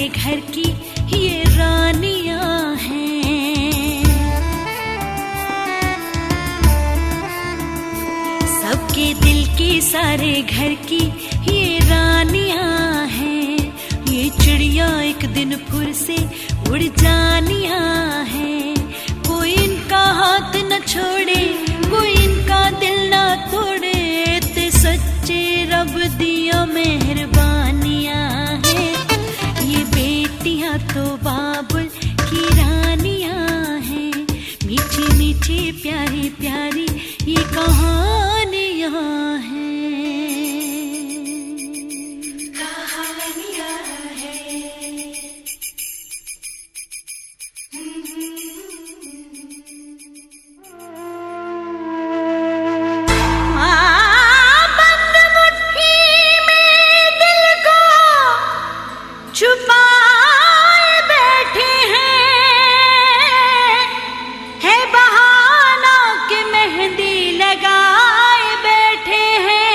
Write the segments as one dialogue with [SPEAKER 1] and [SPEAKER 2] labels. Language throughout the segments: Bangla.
[SPEAKER 1] घर की ये रानियां हैं। सबके दिल की सारे घर की ये रानियां हैं। ये चिड़िया एक दिन फिर से उड़ जानियां हैं। कोई इनका हाथ न छोड़े, कोई इनका दिल न तोड़े। ते सच्चे रब दिया मेहरबानियां हैं। ये बेटियां तो बाबुल की रानियां हैं। मीठी मीठी प्यारी प्यारी ये कहानियां हैं। छुपाए बैठे हैं, है बहाना कि मेहंदी लगाए बैठे हैं।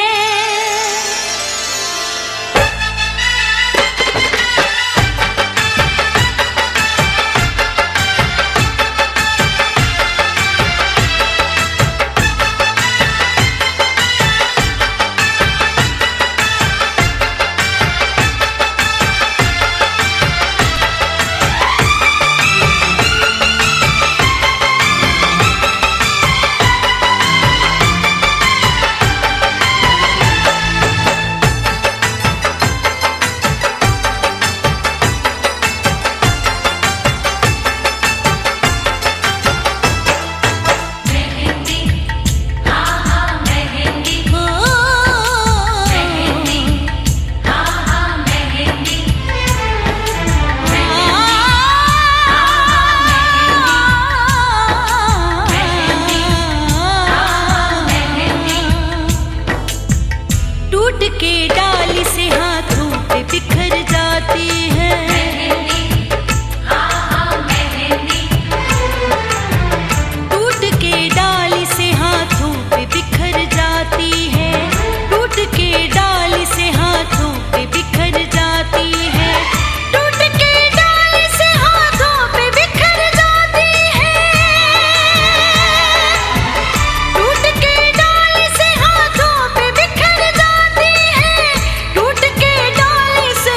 [SPEAKER 1] टूट के डाली से हाथों पे बिखर जाती है। टूट के डाली से हाथों पे बिखर जाती है। टूट के डाली से हाथों पे बिखर जाती है। टूट के डाली से हाथों पे बिखर जाती है। टूट के डाली से हाथों पे बिखर जाती है। टूट के डाली से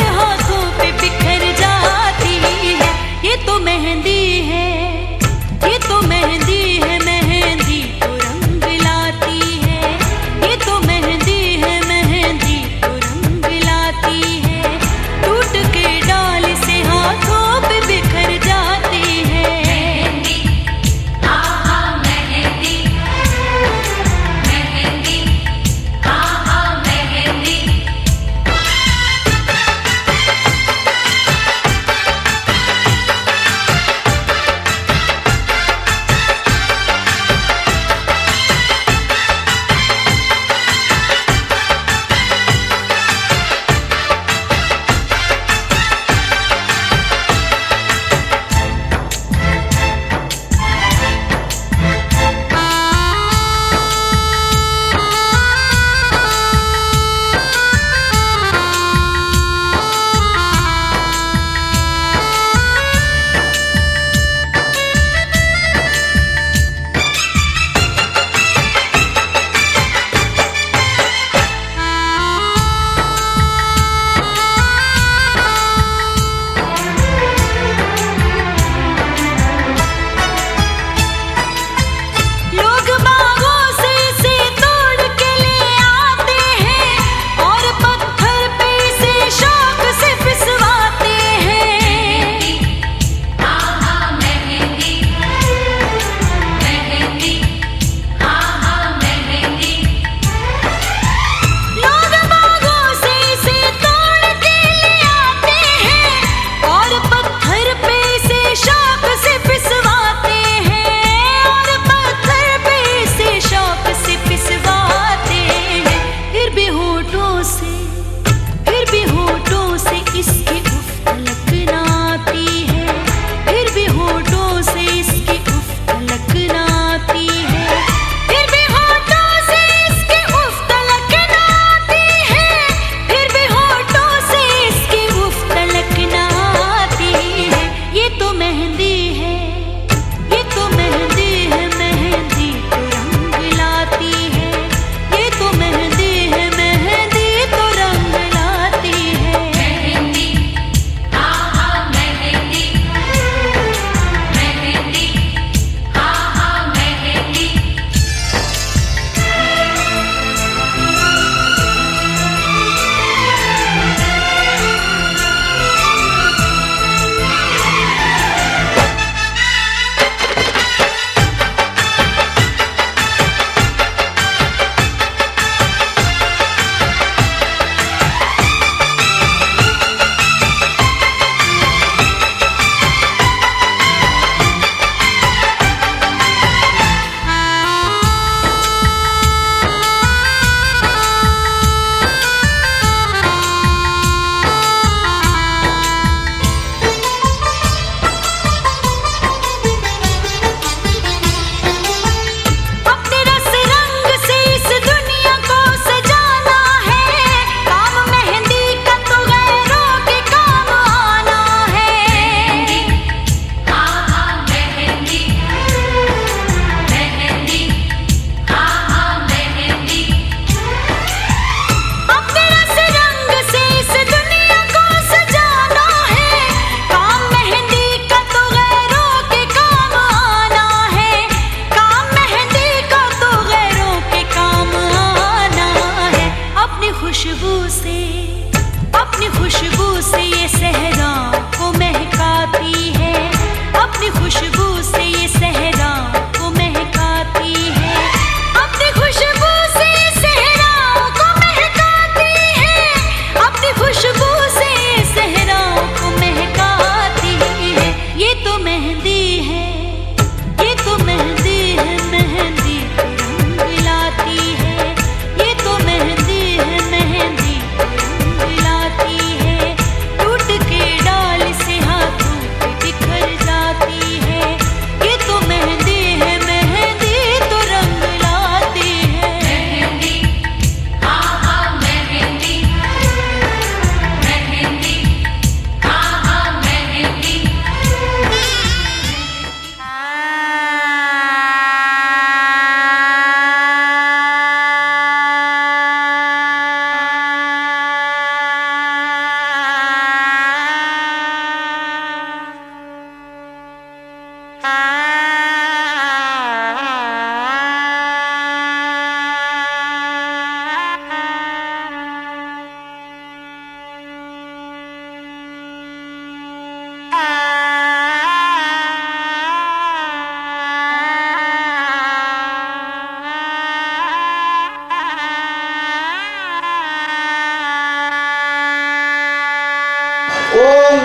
[SPEAKER 2] ওং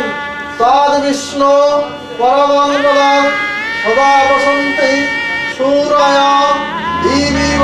[SPEAKER 2] তদ্বিষ্ণু পরমং পদং সদা বসন্তি সূরায় ধীমিহ।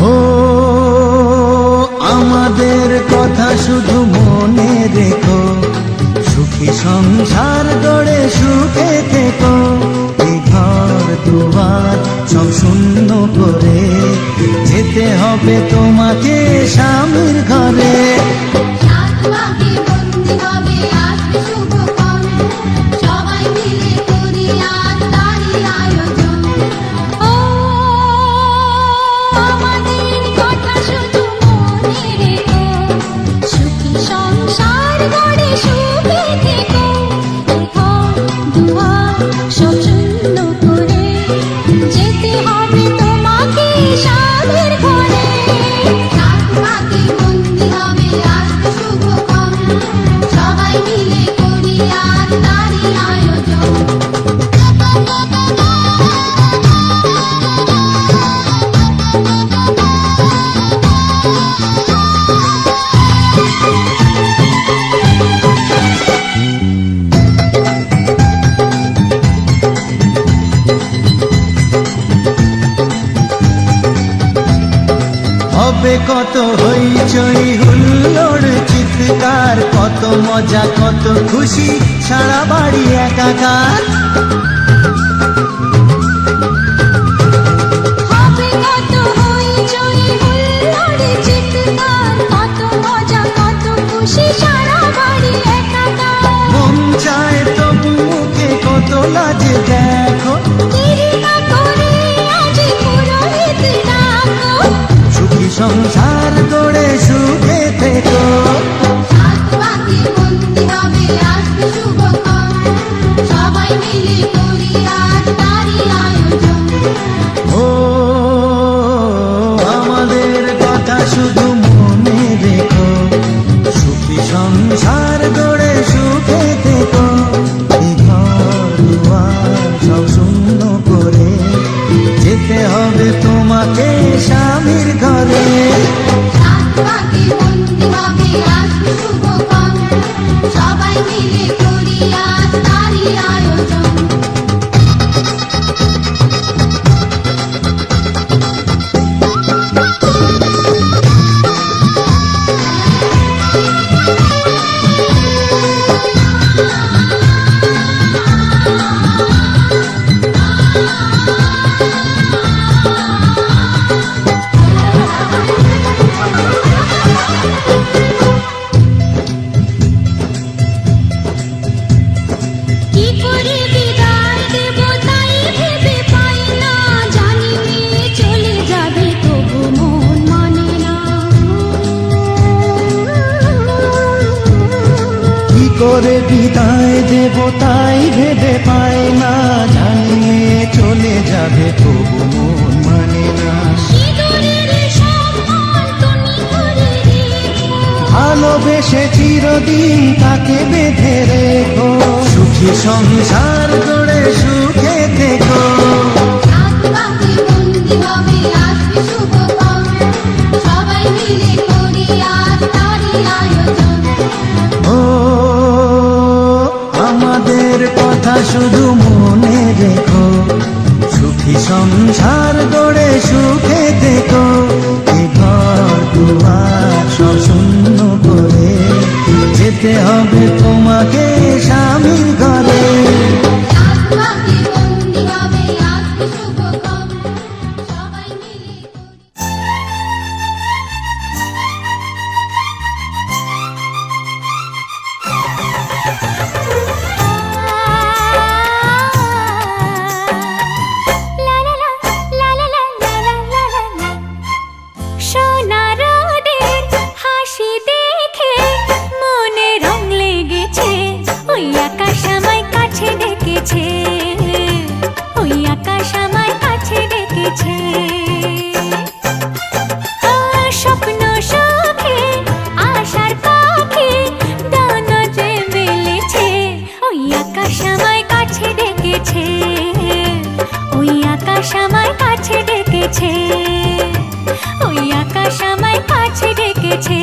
[SPEAKER 3] ও আমাদের কথা শুধু মনে রেখো, সুখী সংসার গড়ে সুখে থেকো। এই ঘর দুয়ার সব শূন্য করে যেতে হবে তোমাকে স্বামীর ঘরে। হবে কত হইচই হুল্লোড় চিৎকার, কত মজা কত খুশি সারা বাড়ি একাকার। মন চায় তবু মুখে কত লাজে দেখো, সুখী সংসার গড়ে সুখে থেকো। ও আমাদের কথা শুধু মনে রেখো, সুখী সংসার গড়ে সুখে থেকো। এই ঘর দুয়ার সব শূন্য করে যেতে হবে তোমাকে স্বামীর ঘরে।
[SPEAKER 4] সবাই মিলে করি আজ তারই আয়োজন।
[SPEAKER 3] করে বিদায় দেব তাই ভেবে পায় না, জানিয়ে চলে যাবে তবু মন মানে না। ভালোবেসে চিরদিন তাকে বেঁধে রেখো, সুখী সংসার গড়ে সুখে থেকো।
[SPEAKER 4] সবাই মিলে করি আজ তারই আয়োজন।
[SPEAKER 3] ও আমাদের কথা শুধু মনে রেখো, সুখী সংসার গড়ে সুখে থেকো। এই ঘর দুয়ার সব শূন্য করে যেতে হবে তোমাকে স্বামীর ঘরে।
[SPEAKER 1] সোনা রোদের হাসি আমায় কাছে ডেকেছে, ওই আকাশ আমায় কাছে ডেকেছে।